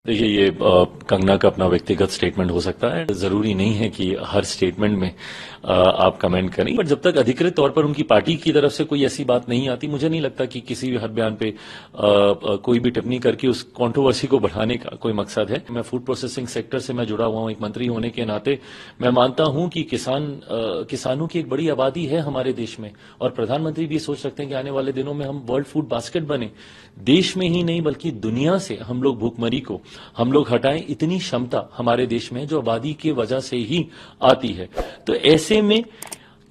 देखिए ये कंगना का अपना व्यक्तिगत स्टेटमेंट हो सकता है। जरूरी नहीं है कि हर स्टेटमेंट में आप कमेंट करें, बट जब तक अधिकृत तौर पर उनकी पार्टी की तरफ से कोई ऐसी बात नहीं आती, मुझे नहीं लगता कि किसी भी हर बयान पे कोई भी टिप्पणी करके उस कंट्रोवर्सी को बढ़ाने का कोई मकसद है। मैं फूड प्रोसेसिंग सेक्टर से मैं जुड़ा हुआ हूं, एक मंत्री होने के नाते मैं मानता हूं कि किसानों की एक बड़ी आबादी है हमारे देश में, और प्रधानमंत्री भी सोच सकते हैं कि आने वाले दिनों में हम वर्ल्ड फूड बास्केट बने। देश में ही नहीं बल्कि दुनिया से हम लोग भूखमरी को हम लोग हटाएं, इतनी क्षमता हमारे देश में जो आबादी की वजह से ही आती है। तो ऐसे में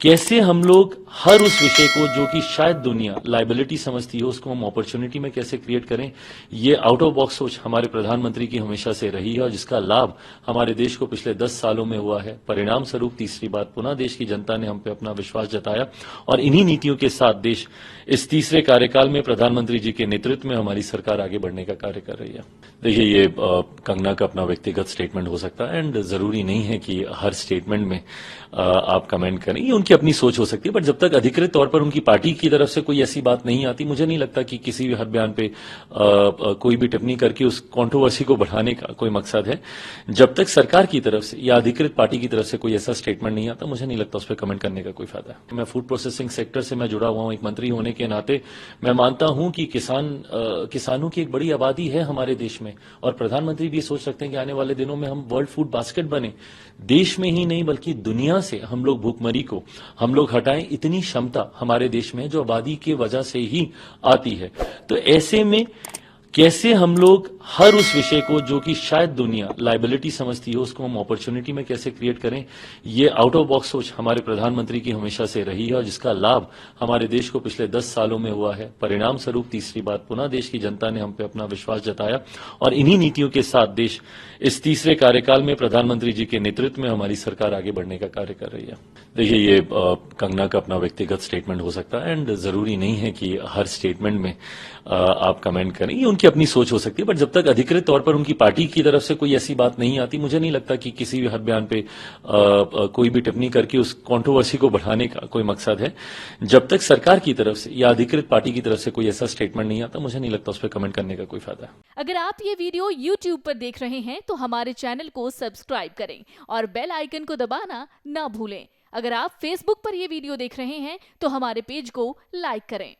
कैसे हम लोग हर उस विषय को जो कि शायद दुनिया लाइबिलिटी समझती है, उसको हम अपॉर्चुनिटी में कैसे क्रिएट करें, ये आउट ऑफ बॉक्स सोच हमारे प्रधानमंत्री की हमेशा से रही है, और जिसका लाभ हमारे देश को पिछले 10 सालों में हुआ है। परिणाम स्वरूप तीसरी बार पुनः देश की जनता ने हम पे अपना विश्वास जताया, और इन्हीं नीतियों के साथ देश इस तीसरे कार्यकाल में प्रधानमंत्री जी के नेतृत्व में हमारी सरकार आगे बढ़ने का कार्य कर रही है। देखिए ये कंगना का अपना व्यक्तिगत स्टेटमेंट हो सकता है, एंड जरूरी नहीं है कि हर स्टेटमेंट में आप कमेंट करें, ये उनकी अपनी सोच हो सकती है। बट जब तक अधिकृत तौर पर उनकी पार्टी की तरफ से कोई ऐसी बात नहीं आती, मुझे नहीं लगता कि किसी भी हर बयान पे कोई भी टिप्पणी करके उस कंट्रोवर्सी को बढ़ाने का कोई मकसद है। जब तक सरकार की तरफ से या अधिकृत पार्टी की तरफ से कोई ऐसा स्टेटमेंट नहीं आता, मुझे नहीं लगता उस पर कमेंट करने का कोई फायदा है। मैं फूड प्रोसेसिंग सेक्टर से मैं जुड़ा हुआ हूं, एक मंत्री होने के नाते मैं मानता हूं कि किसानों की एक बड़ी आबादी है हमारे देश में, और प्रधानमंत्री भी सोच सकते हैं कि आने वाले दिनों में हम वर्ल्ड फूड बास्केट बने। देश में ही नहीं बल्कि दुनिया से हम लोग भूखमरी को हम लोग हटाएं, इतनी क्षमता हमारे देश में जो आबादी की वजह से ही आती है। तो ऐसे में कैसे हम लोग हर उस विषय को जो कि शायद दुनिया लाइबिलिटी समझती है, उसको हम अपॉर्चुनिटी में कैसे क्रिएट करें, ये आउट ऑफ बॉक्स सोच हमारे प्रधानमंत्री की हमेशा से रही है, और जिसका लाभ हमारे देश को पिछले 10 सालों में हुआ है। परिणाम स्वरूप तीसरी बार पुनः देश की जनता ने हम पे अपना विश्वास जताया, और इन्हीं नीतियों के साथ देश इस तीसरे कार्यकाल में प्रधानमंत्री जी के नेतृत्व में हमारी सरकार आगे बढ़ने का कार्य कर रही है। देखिए ये कंगना का अपना व्यक्तिगत स्टेटमेंट हो सकता है, एंड जरूरी नहीं है कि हर स्टेटमेंट में आप कमेंट करें, ये उनकी अपनी सोच हो सकती है। बट जब तक अधिकृत तौर पर उनकी पार्टी की तरफ से कोई ऐसी बात नहीं आती, मुझे नहीं लगता कि किसी भी हर बयान पे कोई भी टिप्पणी करके उस कंट्रोवर्सी को बढ़ाने का कोई मकसद है। जब तक सरकार की तरफ से या अधिकृत पार्टी की तरफ से कोई ऐसा स्टेटमेंट नहीं आता, मुझे नहीं लगता उस पर कमेंट करने का कोई फायदा है। अगर आप ये वीडियो YouTube पर देख रहे हैं तो हमारे चैनल को सब्सक्राइब करें और बेल आइकन को दबाना ना भूलें। अगर आप Facebook पर ये वीडियो देख रहे हैं तो हमारे पेज को लाइक करें।